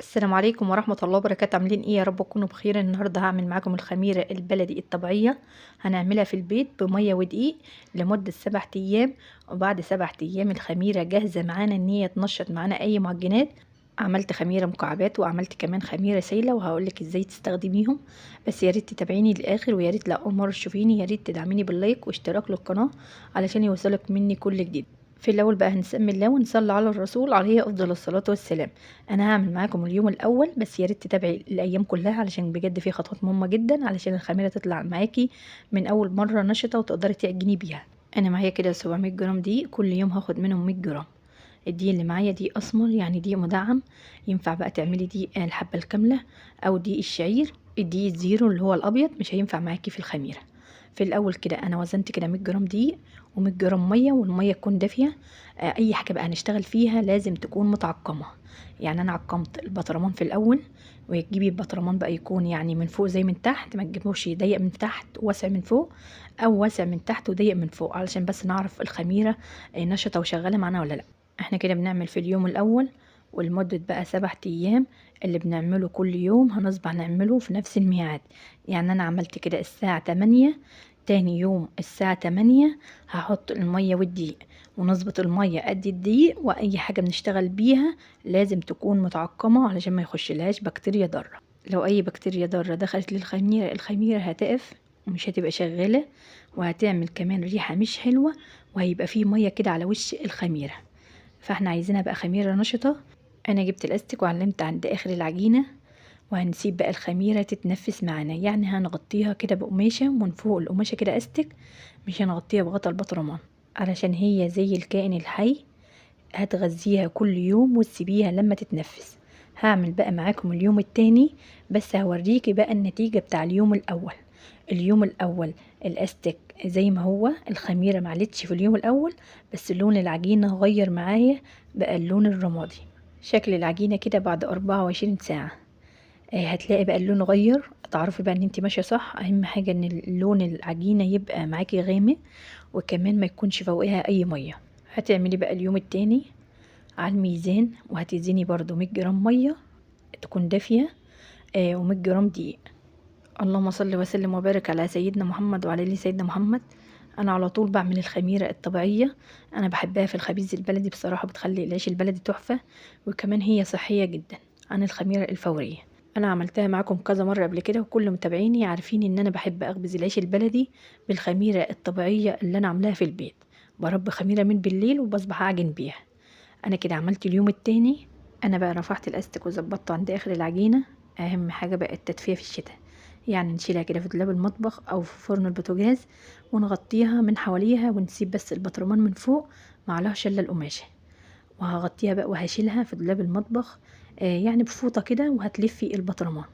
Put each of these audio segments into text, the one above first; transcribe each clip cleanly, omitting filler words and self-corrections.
السلام عليكم ورحمة الله وبركاته. عاملين ايه؟ يا رب تكونوا بخير. النهارده هعمل معاكم الخميرة البلدي الطبيعية. هنعملها في البيت بمية ودقيق لمدة 7 ايام، وبعد 7 ايام الخميرة جاهزة معانا ان هي تنشط معانا اي معجنات. عملت خميرة مكعبات وعملت كمان خميرة سايلة وهقولك ازاي تستخدميهم. بس يا ريت تتابعيني للاخر، ويا ريت لو اول مرة تشوفيني يا ريت تدعميني باللايك واشتراك للقناة علشان يوصلك مني كل جديد. في الاول بقى هنسمي الله ونصلي على الرسول عليه افضل الصلاة والسلام. انا هعمل معاكم اليوم الاول، بس يا ريت تتابعي الايام كلها علشان بجد في خطوات مهمه جدا علشان الخميره تطلع معاكي من اول مره نشطه وتقدري تعجني بيها. انا معايا كده 700 جرام دقيق، كل يوم هاخد منهم 100 جرام. الدقيق اللي معايا دقيق اسمر، يعني دقيق مدعم. ينفع بقى تعملي دقيق الحبه الكامله او دقيق الشعير. الدقيق الزيرو اللي هو الابيض مش هينفع معاكي في الخميره. في الاول كده انا وزنت كده 100 جرام دقيق و100 جرام ميه، والميه تكون دافيه. اي حاجه بقى هنشتغل فيها لازم تكون متعقمه. يعني انا عقمت البطرمان في الاول، وتجيبي البطرمان بقى يكون يعني من فوق زي من تحت، ما تجيبوش ضيق من تحت واسع من فوق، او واسع من تحت وضيق من فوق، علشان بس نعرف الخميره نشطه وشغاله معانا ولا لا. احنا كده بنعمل في اليوم الاول ولمدة بقى 7 ايام. اللي بنعمله كل يوم هنصبح نعمله في نفس الميعاد. يعني انا عملت كده الساعة 8، تاني يوم الساعة 8 هحط المية والدقيق، ونظبط المية قد الدقيق. واي حاجة بنشتغل بيها لازم تكون متعقمة علشان ما يخشلهاش بكتيريا ضارة. لو اي بكتيريا ضارة دخلت للخميرة، الخميرة هتقف ومش هتبقى شغالة، وهتعمل كمان ريحة مش حلوة، وهيبقى فيه مية كده على وش الخميرة. فاحنا عايزينها بقى خميرة نشطة. انا جبت الاستيك وعلمت عند اخر العجينة، وهنسيب بقى الخميرة تتنفس معانا. يعني هنغطيها كده بقماشة، ومن فوق القماشة كده استك، مش هنغطيها بغطا البطرمان، علشان هي زي الكائن الحي. هتغذيها كل يوم وتسيبيها لما تتنفس. هعمل بقى معاكم اليوم التاني، بس هوريكي بقى النتيجة بتاع اليوم الاول. اليوم الاول الاستك زي ما هو، الخميرة معلتش في اليوم الاول، بس لون العجينة غير معايا، بقى اللون الرمادي. شكل العجينة كده بعد 24 ساعة. هتلاقي بقى اللون غير، تعرفي بقى ان انت ماشيه صح. اهم حاجه ان لون العجينه يبقى معاكي غامق، وكمان ما يكونش فوقها اي ميه. هتعملي بقى اليوم التاني على الميزان، وهتزيني برضو 100 جرام ميه تكون دافيه، و100 جرام دقيق. اللهم صل وسلم وبارك على سيدنا محمد وعلى ال سيدنا محمد. انا على طول بعمل الخميره الطبيعيه. انا بحبها في الخبيز البلدي بصراحه، بتخلي العيش البلدي تحفه، وكمان هي صحيه جدا عن الخميره الفوريه. انا عملتها معاكم كذا مره قبل كده، وكل متابعيني عارفين ان انا بحب اخبز العيش البلدي بالخميره الطبيعيه اللي انا عاملاها في البيت. بربي خميره من بالليل وبصبح اعجن بيها. انا كده عملت اليوم التاني. انا بقى رفعت الاستك وظبطته عند اخر العجينه. اهم حاجه بقى التدفئه في الشتاء. يعني نشيلها كده في دولاب المطبخ او في فرن البوتاجاز، ونغطيها من حواليها، ونسيب بس البطرمان من فوق معلهاش الا القماشه. وهغطيها بقى وهشيلها في دولاب المطبخ، يعني بفوطة كده، وهتلفي البطرمان.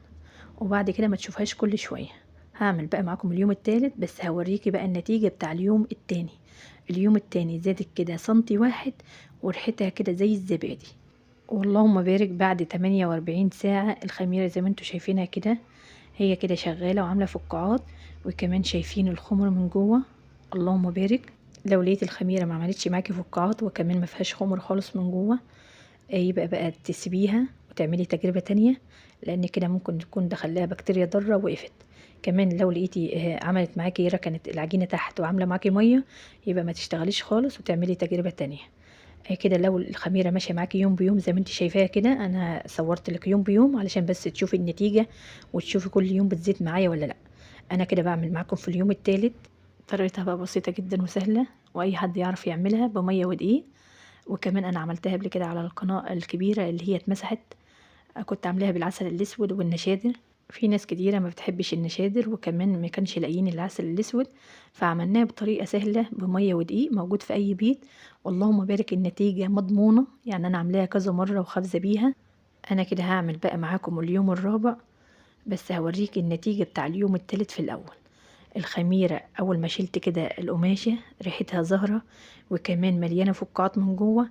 وبعد كده ما تشوفهاش كل شوية. هعمل بقى معاكم اليوم التالت، بس هوريكي بقى النتيجة بتاع اليوم التاني. اليوم التاني زادت كده سنتي واحد، وريحتها كده زي الزبادي. واللهم بارك، بعد 48 ساعة الخميرة زي ما انتوا شايفينها كده، هي كده شغالة وعاملة فقاعات، وكمان شايفين الخمر من جوه. اللهم بارك. لو لقيت الخميرة ما عملتش معاكي فقاعات وكمان ما فيهاش خمر خالص من جوه، يبقى بقى تسيبيها وتعملي تجربة تانية، لان كده ممكن تكون دخلها بكتيريا ضارة وقفت. كمان لو لقيتي عملت معاكي، ركنت العجينة تحت وعاملة معاكي مية، يبقى ما تشتغليش خالص وتعملي تجربة تانية. كده لو الخميرة ماشية معاكي يوم بيوم زي ما انت شايفاها كده، انا صورت لك يوم بيوم علشان بس تشوفي النتيجة، وتشوفي كل يوم بتزيد معايا ولا لا. انا كده بعمل معاكم في اليوم التالت. طريقتها بقى بسيطة جدا وسهلة، واي حد يعرف يعملها بمية ودقيق. وكمان انا عملتها قبل كده على القناة الكبيرة اللي هي اتمسحت. كنت عاملاها بالعسل الاسود والنشادر. في ناس كتيرة ما بتحبش النشادر، وكمان ما كانش لاقيين العسل الاسود، فعملناها بطريقة سهلة بمية ودقيق موجود في اي بيت. واللهم بارك النتيجة مضمونة، يعني انا عاملاها كذا مرة وخابزة بيها. انا كده هعمل بقى معاكم اليوم الرابع، بس هوريك النتيجة بتاع اليوم التالت. في الاول الخميرة اول ما شلت كده القماشة ريحتها زهرة، وكمان مليانة فقاعات من جوه.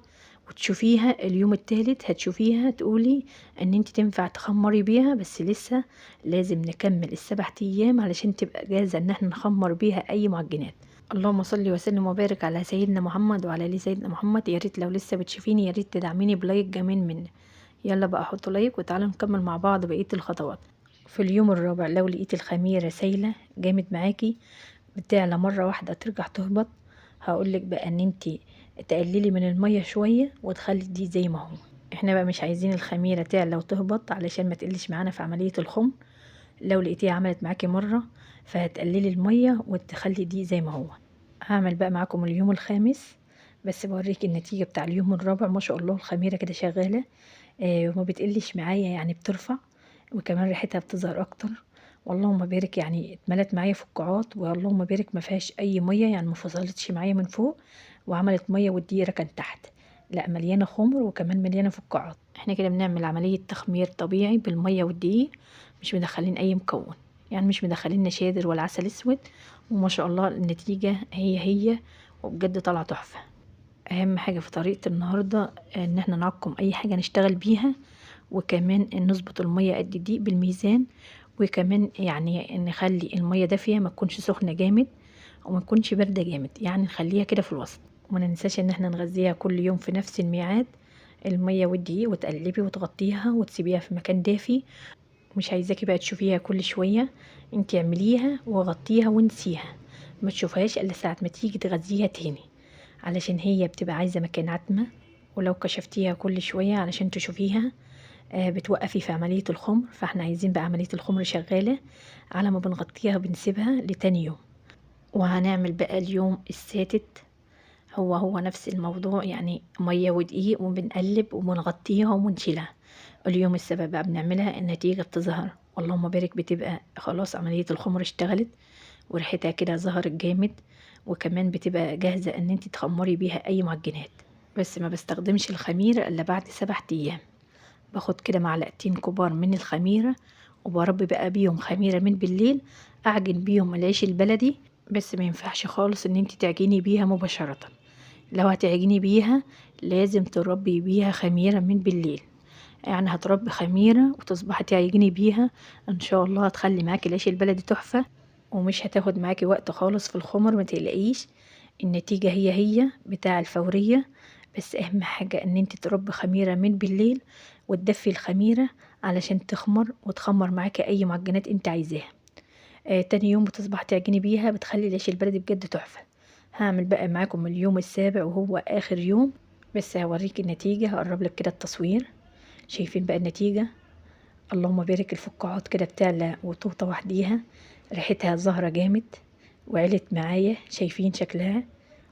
وتشوفيها اليوم التالت هتشوفيها تقولي ان انت تنفع تخمري بيها، بس لسه لازم نكمل ال7 ايام علشان تبقى جاهزة ان احنا نخمر بيها اي معجنات. اللهم صل وسلم وبارك على سيدنا محمد وعلى ال سيدنا محمد. يا ريت لو لسه بتشوفيني يا ريت تدعميني بلايك جميل مني. يلا بقى حطوا لايك وتعالوا نكمل مع بعض بقية الخطوات. في اليوم الرابع لو لقيت الخميرة سايلة جامد معاكي، بتعلى مرة واحدة ترجع تهبط، هقولك بقى ان انتي تقللي من المية شوية وتخلي دي زي ما هو. احنا بقى مش عايزين الخميرة تعلى وتهبط علشان ما تقلش معانا في عملية الخمر. لو لقيتيها عملت معاكي مرة فهتقللي المية وتخلي دي زي ما هو. هعمل بقى معاكم اليوم الخامس، بس بوريك النتيجة بتاع اليوم الرابع. ما شاء الله الخميرة كده شغالة، وما بتقلش معايا، يعني بترفع، وكمان ريحتها بتظهر اكتر. واللهم بارك، يعني اتملت معايا فقاعات، واللهم بارك ما فيهاش اي ميه، يعني ما فصلتش معايا من فوق وعملت ميه والدقيقه كان تحت، لا مليانه خمر وكمان مليانه فقاعات. احنا كده بنعمل عمليه تخمير طبيعي بالميه والدقيق، مش مدخلين اي مكون، يعني مش مدخلين نشادر ولا عسل اسود. وما شاء الله النتيجه هي وبجد طالعه تحفه. اهم حاجه في طريقه النهارده ان احنا نعقم اي حاجه نشتغل بيها، وكمان نظبط المية قد دي بالميزان، وكمان يعني نخلي المية دافية، ما تكونش سخنة جامد وما تكونش باردة جامد، يعني نخليها كده في الوسط. وما ننساش ان احنا نغذيها كل يوم في نفس الميعاد، المية والدقيق، وتقلبي وتغطيها وتسيبيها في مكان دافي. مش عايزاكي بقى تشوفيها كل شوية، انتي اعمليها وغطيها ونسيها، ما تشوفهاش الا ساعة ما تيجي تغذيها تاني، علشان هي بتبقى عايزة مكان عتمة. ولو كشفتيها كل شوية علشان تشوفيها بتوقفي في عملية الخمر، فاحنا عايزين بقى عملية الخمر شغالة، على ما بنغطيها بنسيبها لتاني يوم. وهنعمل بقى اليوم السادس، هو نفس الموضوع، يعني مية ودقيق وبنقلب وبنغطيها وبنشيلها. اليوم السابع بقى بنعملها، النتيجة بتظهر اللهم بارك، بتبقى خلاص عملية الخمر اشتغلت وريحتها كده ظهرت جامد، وكمان بتبقى جاهزة ان انت تخمري بيها اي معجنات. بس ما بستخدمش الخميرة الا بعد 7 ايام. باخد كده معلقتين كبار من الخميرة، وبربي بقى بيهم خميرة من بالليل، اعجن بيهم العيش البلدي. بس ما ينفعش خالص ان انت تعجني بيها مباشرة، لو هتعجني بيها لازم تربي بيها خميرة من بالليل، يعني هتربي خميرة وتصبحي تعجني بيها، ان شاء الله هتخلي معاكي العيش البلدي تحفة، ومش هتاخد معاكي وقت خالص في الخمر، ما تقلقيش، النتيجة هي بتاع الفورية. بس اهم حاجة ان انت تربي خميرة من بالليل وتدفي الخميرة علشان تخمر وتخمر معاكي اي معجنات انت عايزاها. تاني يوم بتصبح تعجني بيها، بتخلي العيش البلدي بجد تحفة. هعمل بقى معاكم اليوم السابع وهو اخر يوم، بس هوريك النتيجة، هقرب لك كده التصوير. شايفين بقى النتيجة؟ اللهم بارك، الفقاعات كده بتعلى وتوطى وحديها، ريحتها ظاهرة جامد وعلت معايا، شايفين شكلها؟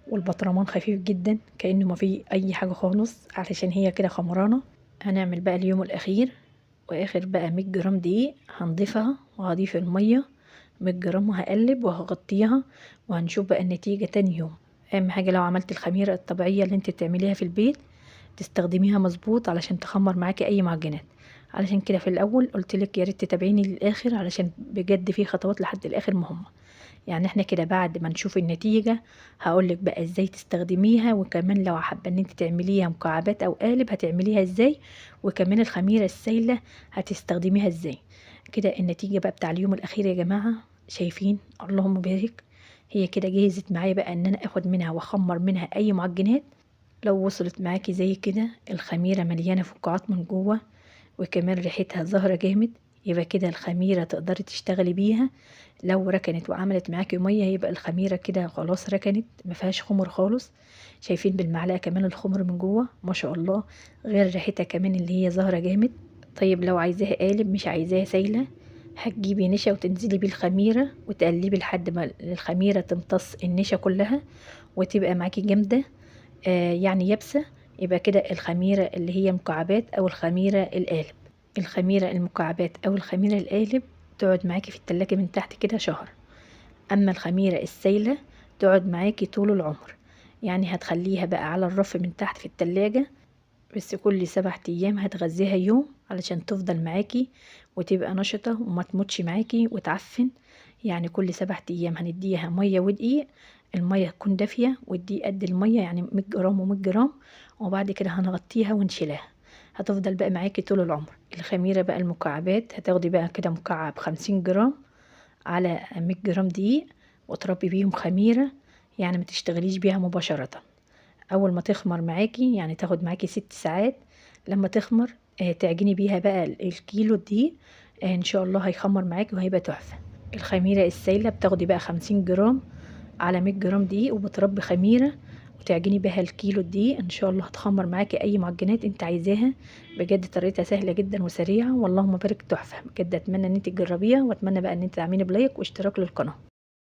والبطرمان خفيف جدا كأنه ما فيه اي حاجة خالص، علشان هي كده خمرانة. هنعمل بقى اليوم الاخير، واخر بقى 100 جرام دقيق هنضيفها، وهضيف المية 100 جرام وهقلب وهغطيها، وهنشوف بقى النتيجة تاني يوم. اهم حاجة لو عملت الخميرة الطبيعية اللي انت بتعمليها في البيت تستخدميها مظبوط علشان تخمر معاكي اي معجنات. علشان كده في الاول قلت لك يا ريت تتابعيني للاخر، علشان بجد في خطوات لحد الاخر مهمه. يعني احنا كده بعد ما نشوف النتيجه هقول لك بقى ازاي تستخدميها، وكمان لو حابه ان انت تعمليها مكعبات او قالب هتعمليها ازاي، وكمان الخميره السايله هتستخدميها ازاي. كده النتيجه بقى بتاع اليوم الاخير يا جماعه، شايفين؟ اللهم بارك، هي كده جهزت معايا بقى ان انا اخد منها واخمر منها اي معجنات. لو وصلت معاكي زي كده، الخميرة مليانة فقاعات من جوه وكمان ريحتها ظاهرة جامد، يبقى كده الخميرة تقدري تشتغلي بيها. لو ركنت وعملت معاكي مية يبقى الخميرة كده خلاص ركنت، مفيهاش خمر خالص. شايفين بالمعلقة كمان الخمر من جوه ما شاء الله، غير ريحتها كمان اللي هي ظاهرة جامد. طيب لو عايزاها قالب مش عايزاها سايلة، هتجيبي نشا وتنزلي بيه الخميرة وتقلبي لحد ما الخميرة تمتص النشا كلها وتبقى معاكي جامدة، يعني يابسة. يبقى كده الخميرة اللي هي مكعبات أو الخميرة القالب. الخميرة المكعبات أو الخميرة القالب تقعد معاكي في التلاجة من تحت كده شهر، أما الخميرة السايلة تقعد معاكي طول العمر، يعني هتخليها بقى على الرف من تحت في التلاجة، بس كل 7 أيام هتغذيها يوم علشان تفضل معاكي وتبقى نشطة وما تموتش معاكي وتعفن. يعني كل 7 أيام هنديها مية ودقيق، المية تكون دافية والدقيق قد المية، يعني 100 جرام و100 جرام، وبعد كده هنغطيها ونشيلها، هتفضل بقى معاكي طول العمر. الخميرة بقى المكعبات هتاخدي بقى كده مكعب 50 جرام على 100 جرام دقيق، وتربي بيهم خميرة، يعني ما تشتغليش بيها مباشرة. اول ما تخمر معاكي يعني تاخد معاكي 6 ساعات، لما تخمر تعجني بيها بقى الكيلو دي. ان شاء الله هيخمر معاكي وهيبقى تحفة. الخميرة السايلة بتاخدي بقى 50 جرام على 100 جرام دقيق، وبتربي خميرة وتعجني بيها الكيلو دي. ان شاء الله هتخمر معاكي اي معجنات انت عايزاها. بجد طريقتها سهلة جدا وسريعة، واللهم بارك تحفة. بجد اتمنى ان انت تجربيها، واتمنى بقى ان انت تعملي بلايك واشتراك للقناة.